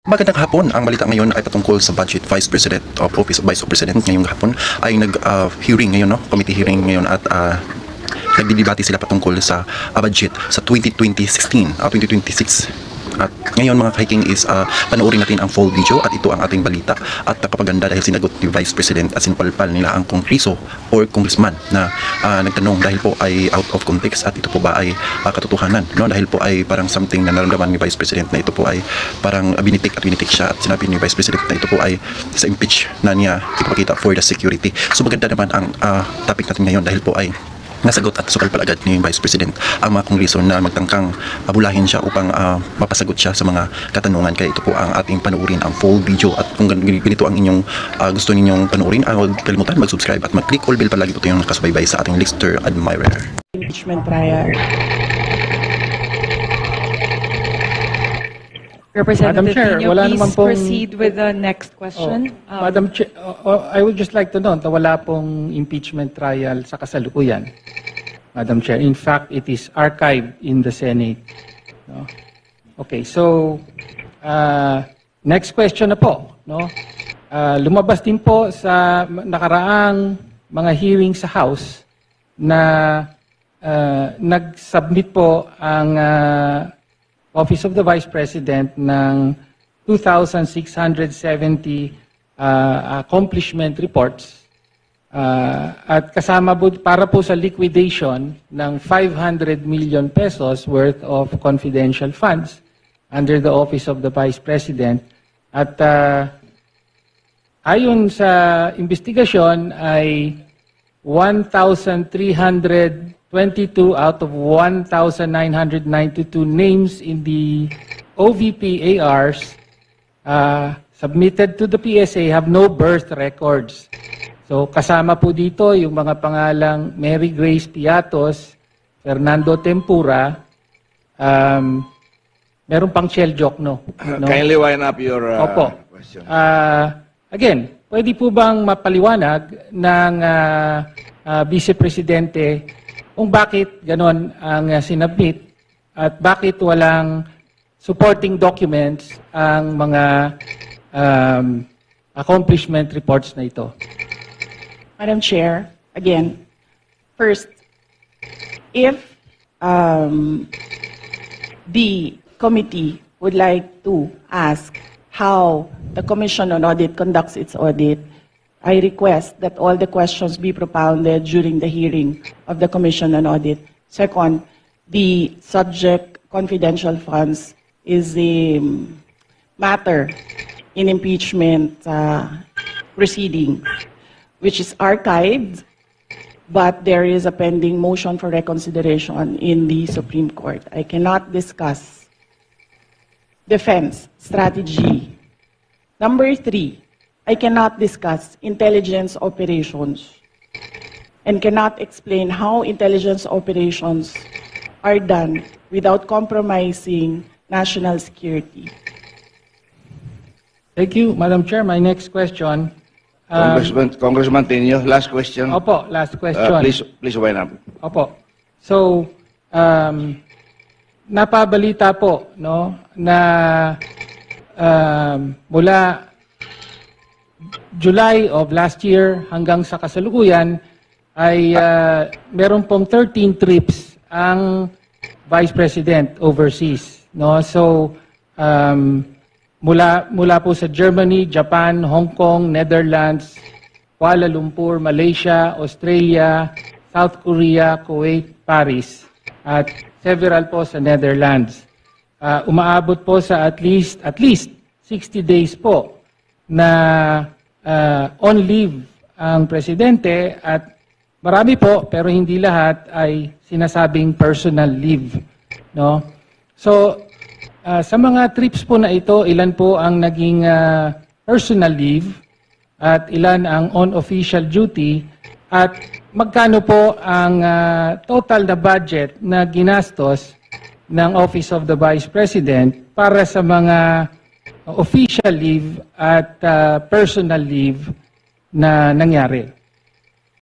Magandang hapon. Ang balita ngayon ay patungkol sa budget. Vice President of Office of Vice President ngayong hapon ay nag-hearing ngayon, committee hearing ngayon at nagdidebate sila patungkol sa budget sa 2026. At ngayon mga kahiking is panoorin natin ang full video at ito ang ating balita at napapaganda dahil sinagot ni Vice President at sinupalpal nila ang kongreso or congressman na nagtanong dahil po ay out of context at ito po ba ay katotohanan, no? Dahil po ay parang something na naramdaman ni Vice President na ito po ay parang binitik siya at sinabi ni Vice President na ito po ay sa impeach na niya ipakita for the security. So maganda naman ang topic natin ngayon dahil po ay nasagot at sukal agad ni Vice President ang mga kongreso na magtangkang bulahin siya upang mapasagot siya sa mga katanungan. Kaya ito po ang ating panuorin, ang full video. At kung ganito ang inyong gusto ninyong panuorin, huwag kalimutan mag-subscribe at mag-click all bell para lagi po yung nakasubaybay sa ating Lister Admirer. Impeachment trial. Madam Representative Chair, Nino, wala please naman pong- proceed with the next question. Madam Chair, I would just like to note na wala pong impeachment trial sa kasalukuyan, Madam Chair. In fact, it is archived in the Senate. No? Okay, so next question na po. No? Lumabas din po sa nakaraang mga hearing sa House na nag-submit po ang Office of the Vice President ng 2,670 accomplishment reports at kasama para po sa liquidation ng 500 million pesos worth of confidential funds under the Office of the Vice President. At ayon sa investigasyon ay 1,322 out of 1,992 names in the OVP ARs submitted to the PSA have no birth records. So kasama po dito yung mga pangalang Mary Grace Piatos, Fernando Tempura, meron pang shell joke, no? Kindly wind up your question. Again, pwede po bang mapaliwanag ng Vice Presidente kung bakit ganon ang sinabit at bakit walang supporting documents ang mga accomplishment reports na ito? Madam Chair, again, first, if the committee would like to ask how the Commission on Audit conducts its audit, I request that all the questions be propounded during the hearing of the Commission on Audit. Second, the subject confidential funds is a matter in impeachment proceeding, which is archived, but there is a pending motion for reconsideration in the Supreme Court. I cannot discuss defense strategy. Number 3, I cannot discuss intelligence operations and cannot explain how intelligence operations are done without compromising national security. Thank you, Madam Chair. My next question. Congressman Tenyo, last question. Opo, last question. Please wind up. Opo. So, napabalita po, no, na mula July of last year hanggang sa kasalukuyan ay meron pong 13 trips ang Vice President overseas, no? So mula po sa Germany, Japan, Hong Kong, Netherlands, Kuala Lumpur, Malaysia, Australia, South Korea, Kuwait, Paris at several po sa Netherlands. Umaabot po sa at least 60 days po na on leave ang presidente at marami po pero hindi lahat ay sinasabing personal leave, no? So sa mga trips po na ito, ilan po ang naging personal leave at ilan ang on official duty at magkano po ang total na budget na ginastos ng Office of the Vice President para sa mga official leave at personal leave na nangyari.